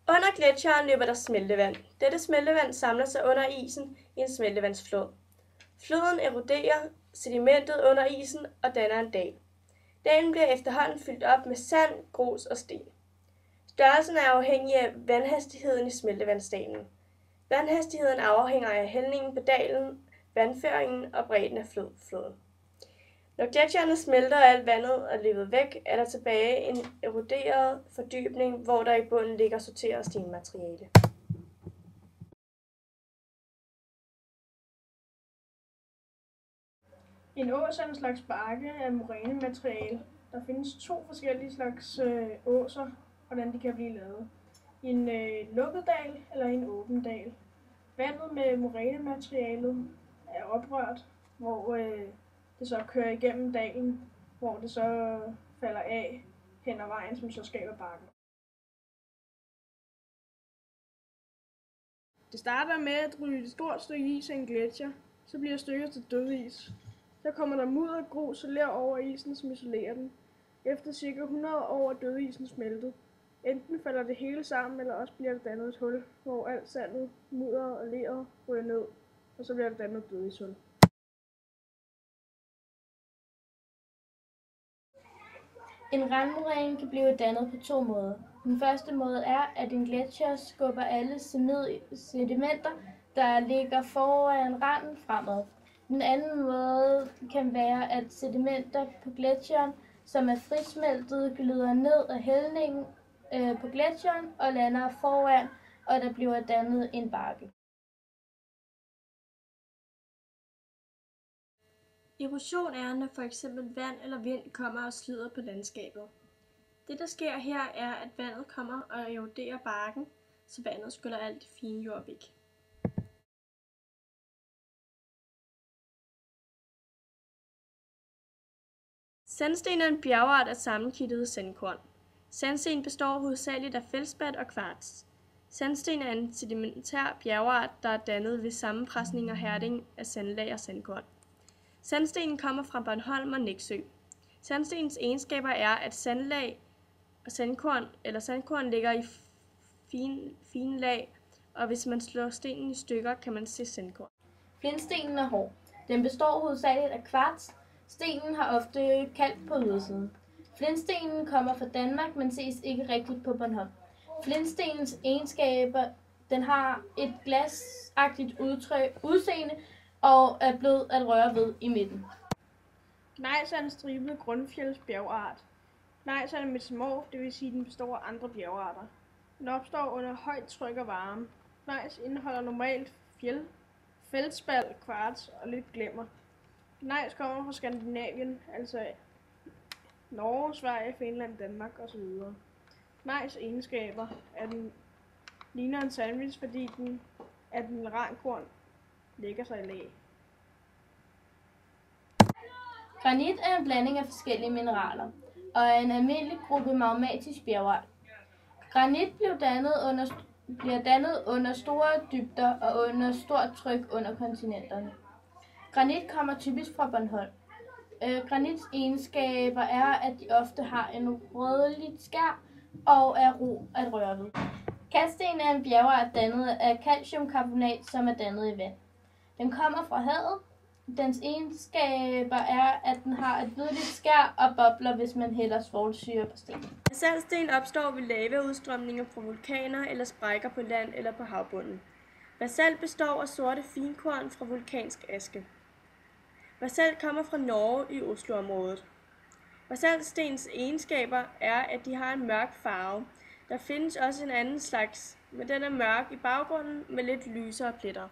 Under gletsjeren løber der smeltevand. Dette smeltevand samler sig under isen i en smeltevandsflod. Floden eroderer sedimentet under isen og danner en dal. Dalen bliver efterhånden fyldt op med sand, grus og sten. Størrelsen er afhængig af vandhastigheden i smeltevandsdalen. Vandhastigheden afhænger af hældningen på dalen, vandføringen og bredden af floden. Når gletsjerne smelter og alt vandet er løbet væk, er der tilbage en eroderet fordybning, hvor der i bunden ligger sorteret stenmateriale. En ås er en slags bakke af morænemateriale. Der findes 2 forskellige slags åser, hvordan de kan blive lavet. En lukket dal eller en åben dal. Vandet med morænematerialet er oprørt, hvor det så kører igennem dalen, hvor det så falder af hen ad vejen, som så skaber bakken. Det starter med at ryge et stort stykke is af en gletsjer, så bliver stykket til dødis. Så kommer der mudder, grus og ler over isen, som isolerer den. Efter ca. 100 år er dødisen smeltet. Enten falder det hele sammen, eller også bliver der dannet et hul, hvor alt sandet, mudder og leret ryger ned, og så bliver der dannet et dødishul. En randmoræne kan blive dannet på 2 måder. Den første måde er, at en gletsjer skubber alle sedimenter, der ligger foran randen, fremad. Den anden måde kan være, at sedimenter på gletsjeren, som er frismeltet, glider ned af hældningen på gletsjeren og lander foran, og der bliver dannet en bakke. Erosion er, når for eksempel vand eller vind kommer og slider på landskabet. Det, der sker her, er, at vandet kommer og eroderer bakken, så vandet skyller alt det fine jord væk. Sandsten er en bjergart af sammenkittede sandkorn. Sandsten består hovedsageligt af feldspat og kvarts. Sandsten er en sedimentær bjergart, der er dannet ved sammenpresning og hærding af sandlag og sandkorn. Sandstenen kommer fra Bornholm og Nexø. Sandstenens egenskaber er, at sandlag og sandkorn ligger i fine lag, og hvis man slår stenen i stykker, kan man se sandkorn. Flintstenen er hård. Den består hovedsageligt af kvarts. Stenen har ofte kalk på ydersiden. Flintstenen kommer fra Danmark, men ses ikke rigtigt på Bornholm. Flintstenens egenskaber, den har et glasagtigt udseende og er blød at røre ved i midten. Gnejs er en stribet grundfjeldsbjergart. Gnejs er en metamorf, det vil sige, at den består af andre bjergarter. Den opstår under højt tryk og varme. Gnejs indeholder normalt feldspald, kvarts og lidt glimmer. Gnejs kommer fra Skandinavien, altså Norge, Sverige, Finland, Danmark osv. Gnejs egenskaber er, at den ligner en sandwich, fordi den rankorn lægger sig i lag. Granit er en blanding af forskellige mineraler og er en almindelig gruppe magmatisk bjergart. Granit bliver dannet under store dybder og under stort tryk under kontinenterne. Granit kommer typisk fra Bornholm. Granits egenskaber er, at de ofte har en rødligt skær og er ro at røre ved. Kalksten er en bjergart dannet af calciumkarbonat, som er dannet i vand. Den kommer fra havet. Dens egenskaber er, at den har et hvidligt skær og bobler, hvis man hælder svovlsyre på stenen. Basaltsten opstår ved lavaudstrømninger fra vulkaner eller sprækker på land eller på havbunden. Basalt består af sorte finkorn fra vulkansk aske. Basalt kommer fra Norge i Osloområdet. Basaltstens egenskaber er, at de har en mørk farve. Der findes også en anden slags, men den er mørk i baggrunden med lidt lysere pletter.